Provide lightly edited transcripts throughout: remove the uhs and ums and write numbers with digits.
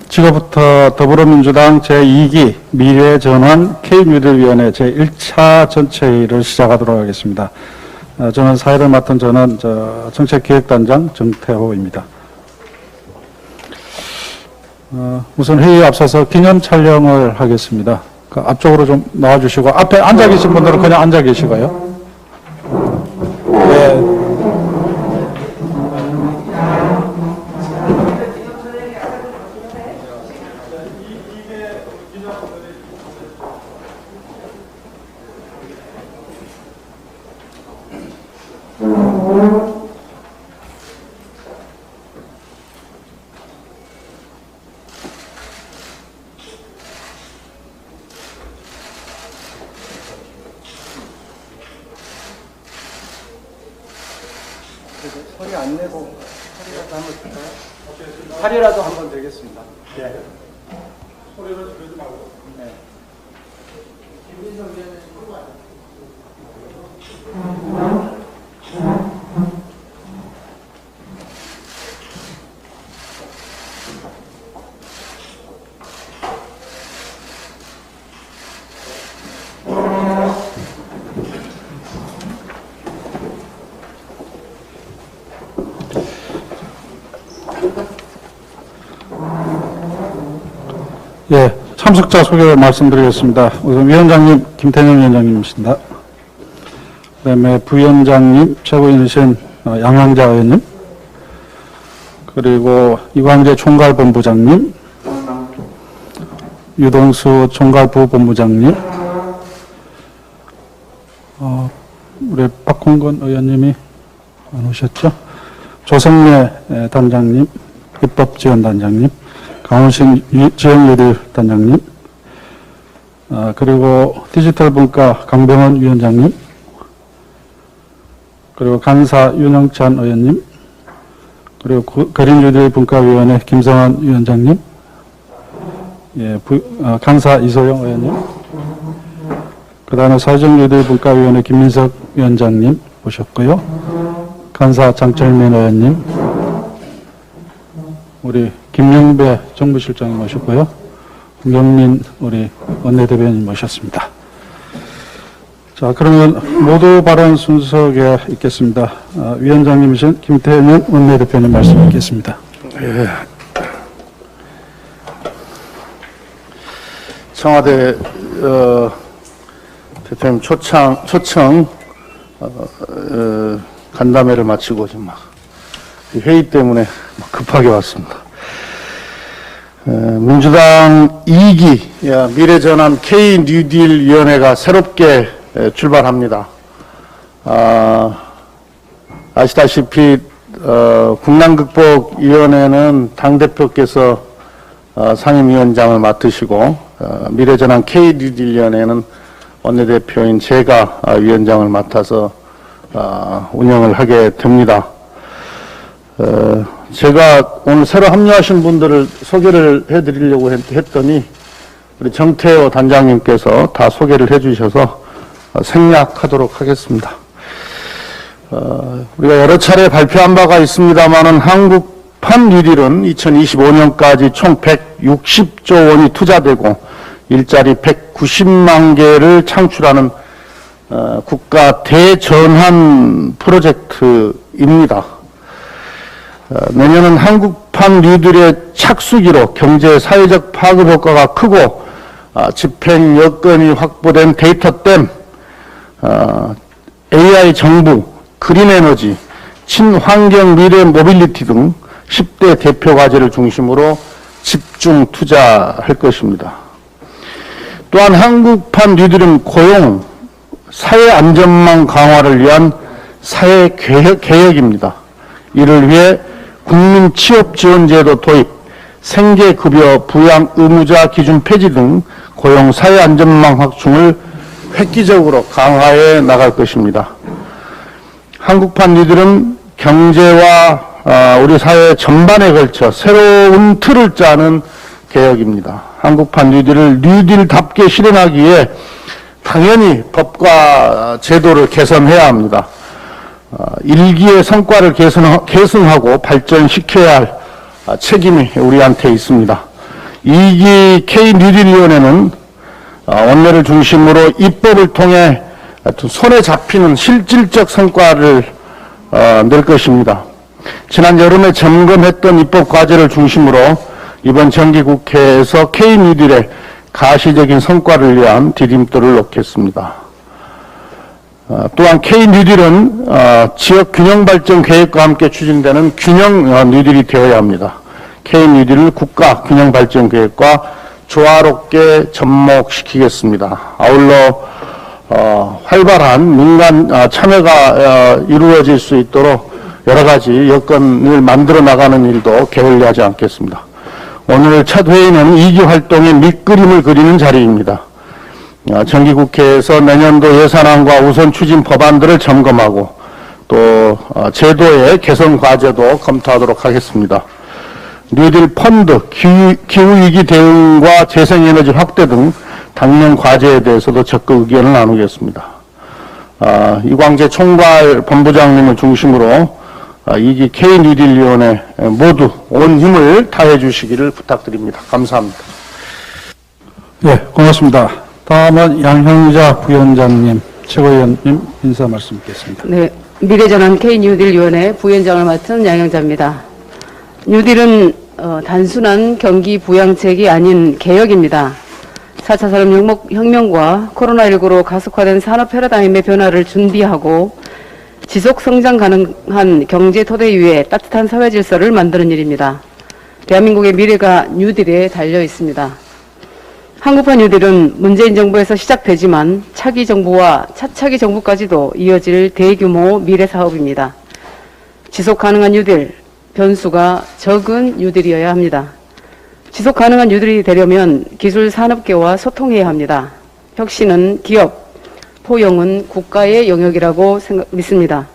지금부터 더불어민주당 제2기 미래전환 K뉴딜위원회 제1차 전체회의를 시작하도록 하겠습니다. 저는 사회를 맡은 정책기획단장 정태호입니다. 우선 회의에 앞서서 기념 촬영을 하겠습니다. 앞쪽으로 좀 나와주시고, 앞에 앉아 계신 분들은 그냥 앉아 계시고요. 네. 소리 안 내고 소리라도 한번 들까요? 팔이라도 한번 되겠습니다. 네. 소리를 지르지 말고. 네. 김민석 위원님 끌고 와요. 예, 참석자 소개를 말씀드리겠습니다. 우선 위원장님 김태년 위원장님이십니다. 그다음에 부위원장님 최고위원이신 양양자 의원님, 그리고 이광재 총괄본부장님, 유동수 총괄부본부장님, 우리 박홍건 의원님이 안 오셨죠? 조성래 단장님, 입법지원단장님, 강원식 지역유딜 단장님, 그리고 디지털분과 강병원 위원장님, 그리고 간사 윤영찬 의원님, 그리고 그린유딜분과위원회 김성환 위원장님, 예, 간사 이소영 의원님, 그 다음에 사정유딜분과위원회 김민석 위원장님 오셨고요. 간사 장철민 의원님, 우리 김영배 정부실장님 모셨고요. 홍경민 우리 원내대변인 모셨습니다. 자, 그러면 모두 발언 순서가 있겠습니다. 위원장님이신 김태년 원내대표님 말씀 있겠습니다. 예. 청와대 대통령 초청 간담회를 마치고 지금 막 회의 때문에 급하게 왔습니다. 민주당 2기 미래전환 K뉴딜위원회가 새롭게 출발합니다. 아시다시피 국난극복위원회는 당대표께서 상임위원장을 맡으시고 미래전환 K뉴딜위원회는 원내대표인 제가 위원장을 맡아서 운영을 하게 됩니다. 제가 오늘 새로 합류하신 분들을 소개를 해드리려고 했더니 우리 정태호 단장님께서 다 소개를 해주셔서 생략하도록 하겠습니다. 우리가 여러 차례 발표한 바가 있습니다만은 한국판 뉴딜은 2025년까지 총 160조 원이 투자되고 일자리 190만 개를 창출하는 국가 대전환 프로젝트입니다. 내년은 한국판 뉴딜의 착수기로 경제 사회적 파급 효과가 크고 집행 여건이 확보된 데이터댐, AI 정부, 그린 에너지, 친환경 미래 모빌리티 등 10대 대표 과제를 중심으로 집중 투자할 것입니다. 또한 한국판 뉴딜은 고용, 사회 안전망 강화를 위한 사회 개혁입니다. 이를 위해 국민 취업 지원 제도 도입, 생계급여 부양 의무자 기준 폐지 등 고용 사회 안전망 확충을 획기적으로 강화해 나갈 것입니다. 한국판 뉴딜은 경제와 우리 사회 전반에 걸쳐 새로운 틀을 짜는 개혁입니다. 한국판 뉴딜을 뉴딜답게 실현하기 위해 당연히 법과 제도를 개선해야 합니다. 일기의 성과를 계승하고 발전시켜야 할 책임이 우리한테 있습니다. 2기 K-뉴딜위원회는 원내를 중심으로 입법을 통해 하여튼 손에 잡히는 실질적 성과를 낼 것입니다. 지난 여름에 점검했던 입법 과제를 중심으로 이번 정기국회에서 K-뉴딜의 가시적인 성과를 위한 디딤돌을 놓겠습니다. 또한 K-뉴딜은 지역 균형 발전 계획과 함께 추진되는 균형 뉴딜이 되어야 합니다. K-뉴딜을 국가 균형 발전 계획과 조화롭게 접목시키겠습니다. 아울러 활발한 민간 참여가 이루어질 수 있도록 여러 가지 여건을 만들어 나가는 일도 게을리하지 않겠습니다. 오늘 첫 회의는 2기 활동의 밑그림을 그리는 자리입니다. 정기국회에서 내년도 예산안과 우선 추진 법안들을 점검하고 또 제도의 개선 과제도 검토하도록 하겠습니다. 뉴딜 펀드, 기후위기 대응과 재생에너지 확대 등 당면 과제에 대해서도 적극 의견을 나누겠습니다. 이광재 총괄 본부장님을 중심으로 2기 K-뉴딜위원회 모두 온 힘을 다해 주시기를 부탁드립니다. 감사합니다. 네, 고맙습니다. 다음은 양형자 부위원장님, 최고위원님 인사 말씀 듣겠습니다. 네, 미래전환 K-뉴딜위원회 부위원장을 맡은 양형자입니다. 뉴딜은 단순한 경기 부양책이 아닌 개혁입니다. 4차 산업혁명과 코로나19로 가속화된 산업 패러다임의 변화를 준비하고 지속 성장 가능한 경제 토대 위에 따뜻한 사회 질서를 만드는 일입니다. 대한민국의 미래가 뉴딜에 달려 있습니다. 한국판 뉴딜은 문재인 정부에서 시작되지만 차기 정부와 차차기 정부까지도 이어질 대규모 미래 사업입니다. 지속 가능한 뉴딜, 변수가 적은 뉴딜이어야 합니다. 지속 가능한 뉴딜이 되려면 기술 산업계와 소통해야 합니다. 혁신은 기업, 포용은 국가의 영역이라고 믿습니다.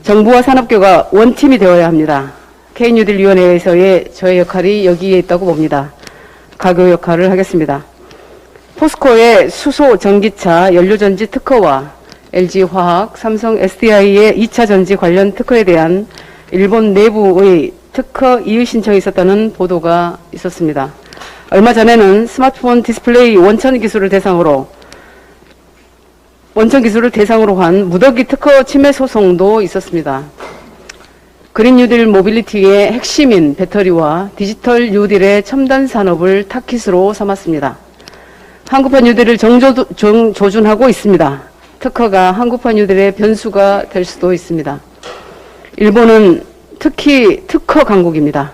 정부와 산업계가 원팀이 되어야 합니다. K-뉴딜위원회에서의 저의 역할이 여기에 있다고 봅니다. 가교 역할을 하겠습니다. 포스코의 수소 전기차 연료전지 특허와 LG화학, 삼성 SDI의 2차 전지 관련 특허에 대한 일본 내부의 특허 이의 신청이 있었다는 보도가 있었습니다. 얼마 전에는 스마트폰 디스플레이 원천 기술을 대상으로 한 무더기 특허 침해 소송도 있었습니다. 그린 뉴딜 모빌리티의 핵심인 배터리와 디지털 뉴딜의 첨단 산업을 타깃으로 삼았습니다. 한국판 뉴딜을 조준하고 있습니다. 특허가 한국판 뉴딜의 변수가 될 수도 있습니다. 일본은 특히 특허 강국입니다.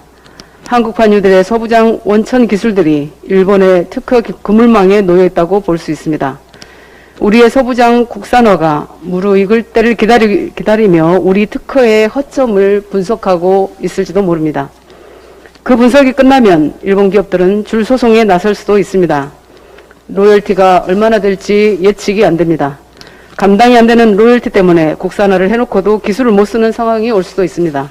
한국판 뉴딜의 서부장 원천 기술들이 일본의 특허 그물망에 놓여 있다고 볼 수 있습니다. 우리의 서부장 국산화가 무르익을 때를 기다리며 우리 특허의 허점을 분석하고 있을지도 모릅니다. 그 분석이 끝나면 일본 기업들은 줄 소송에 나설 수도 있습니다. 로열티가 얼마나 될지 예측이 안 됩니다. 감당이 안 되는 로열티 때문에 국산화를 해놓고도 기술을 못 쓰는 상황이 올 수도 있습니다.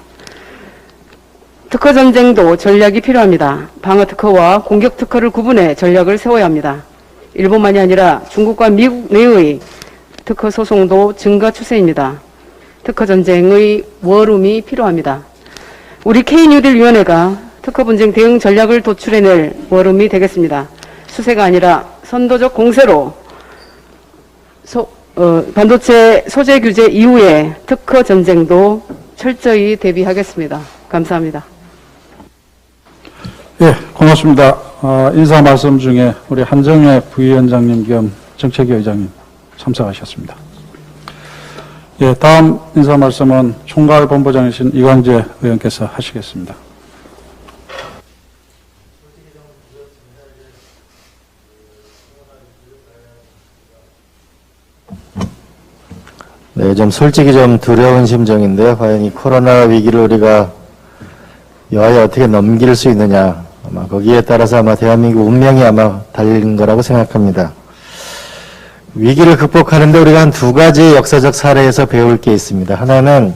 특허 전쟁도 전략이 필요합니다. 방어 특허와 공격 특허를 구분해 전략을 세워야 합니다. 일본만이 아니라 중국과 미국 내의 특허 소송도 증가 추세입니다. 특허 전쟁의 워룸이 필요합니다. 우리 K-뉴딜위원회가 특허 분쟁 대응 전략을 도출해낼 워룸이 되겠습니다. 수세가 아니라 선도적 공세로 반도체 소재 규제 이후에 특허 전쟁도 철저히 대비하겠습니다. 감사합니다. 예, 고맙습니다. 인사 말씀 중에 우리 한정혜 부위원장님 겸 정책위 의장님 참석하셨습니다. 예, 다음 인사 말씀은 총괄 본부장이신 이광재 의원께서 하시겠습니다. 네, 솔직히 좀 두려운 심정인데요. 과연 이 코로나 위기를 우리가 여하에 어떻게 넘길 수 있느냐. 아마 거기에 따라서 아마 대한민국 운명이 아마 달린 거라고 생각합니다. 위기를 극복하는데 우리가 한 두 가지 역사적 사례에서 배울 게 있습니다. 하나는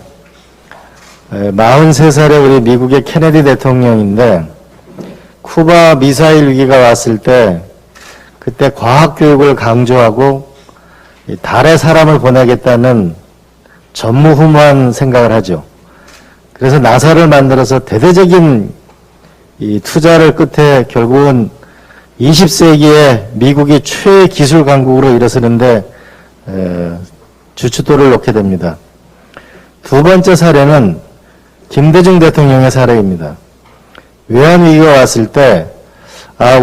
43살의 우리 미국의 케네디 대통령인데 쿠바 미사일 위기가 왔을 때 그때 과학 교육을 강조하고 달에 사람을 보내겠다는 전무후무한 생각을 하죠. 그래서 나사를 만들어서 대대적인 이 투자를 끝에 결국은 20세기에 미국이 최기술 강국으로 일어서는데 주춧돌을 놓게 됩니다. 두 번째 사례는 김대중 대통령의 사례입니다. 외환위기가 왔을 때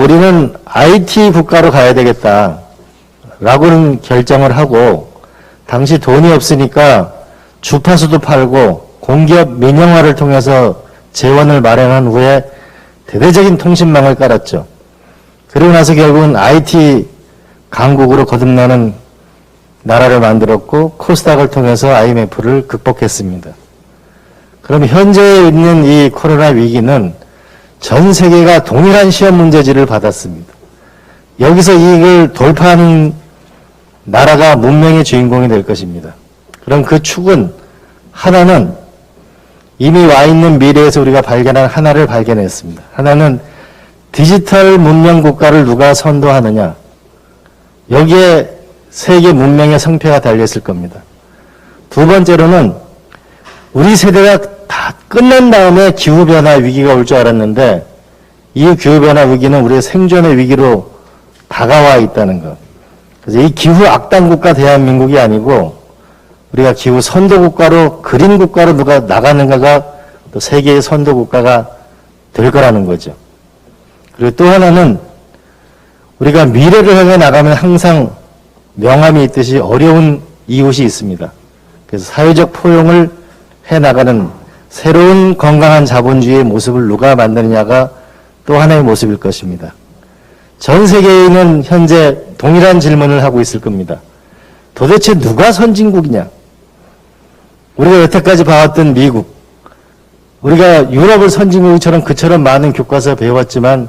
우리는 IT 국가로 가야 되겠다 라고는 결정을 하고 당시 돈이 없으니까 주파수도 팔고 공기업 민영화를 통해서 재원을 마련한 후에 대대적인 통신망을 깔았죠. 그러고 나서 결국은 IT 강국으로 거듭나는 나라를 만들었고 코스닥을 통해서 IMF를 극복했습니다. 그럼 현재 있는 이 코로나 위기는 전 세계가 동일한 시험 문제지를 받았습니다. 여기서 이걸 돌파하는 나라가 문명의 주인공이 될 것입니다. 그럼 그 축은 하나는 이미 와 있는 미래에서 우리가 발견한 하나를 발견했습니다. 하나는 디지털 문명 국가를 누가 선도하느냐. 여기에 세계 문명의 성패가 달려있을 겁니다. 두 번째로는 우리 세대가 다 끝난 다음에 기후변화 위기가 올 줄 알았는데 이 기후변화 위기는 우리의 생존의 위기로 다가와 있다는 것. 그래서 이 기후 악당 국가 대한민국이 아니고 우리가 기후 선도 국가로 그린 국가로 누가 나가는가가 또 세계의 선도 국가가 될 거라는 거죠. 그리고 또 하나는 우리가 미래를 향해 나가면 항상 명함이 있듯이 어려운 이웃이 있습니다. 그래서 사회적 포용을 해나가는 새로운 건강한 자본주의의 모습을 누가 만드느냐가 또 하나의 모습일 것입니다. 전 세계에는 현재 동일한 질문을 하고 있을 겁니다. 도대체 누가 선진국이냐? 우리가 여태까지 봐왔던 미국, 우리가 유럽을 선진국처럼 그처럼 많은 교과서 배웠지만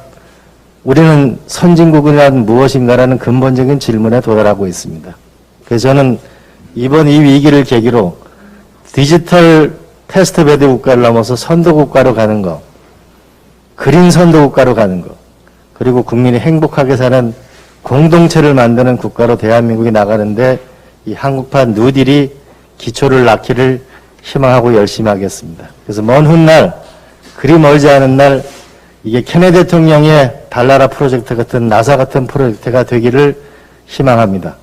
우리는 선진국이란 무엇인가라는 근본적인 질문에 도달하고 있습니다. 그래서 저는 이번 이 위기를 계기로 디지털 테스트베드 국가를 넘어서 선도 국가로 가는 거, 그린 선도 국가로 가는 거, 그리고 국민이 행복하게 사는 공동체를 만드는 국가로 대한민국이 나가는데 이 한국판 뉴딜이 기초를 낳기를 희망하고 열심히 하겠습니다. 그래서 먼 훗날, 그리 멀지 않은 날 이게 케네디 대통령의 달나라 프로젝트 같은 나사 같은 프로젝트가 되기를 희망합니다.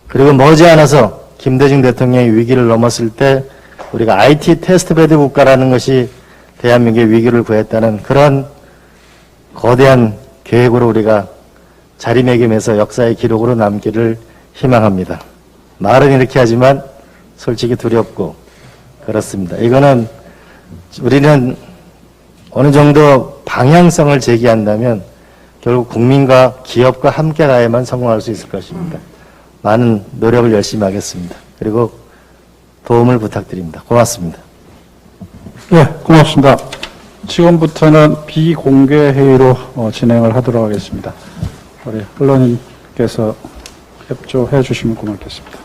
그리고 머지않아서 김대중 대통령이 위기를 넘었을 때 우리가 IT 테스트베드 국가라는 것이 대한민국의 위기를 구했다는 그런 거대한 계획으로 우리가 자리매김해서 역사의 기록으로 남기를 희망합니다. 말은 이렇게 하지만 솔직히 두렵고 그렇습니다. 이거는 우리는 어느 정도 방향성을 제기한다면 결국 국민과 기업과 함께 가야만 성공할 수 있을 것입니다. 많은 노력을 열심히 하겠습니다. 그리고 도움을 부탁드립니다. 고맙습니다. 예, 고맙습니다. 지금부터는 비공개 회의로 진행을 하도록 하겠습니다. 우리 언론인께서 협조해 주시면 고맙겠습니다.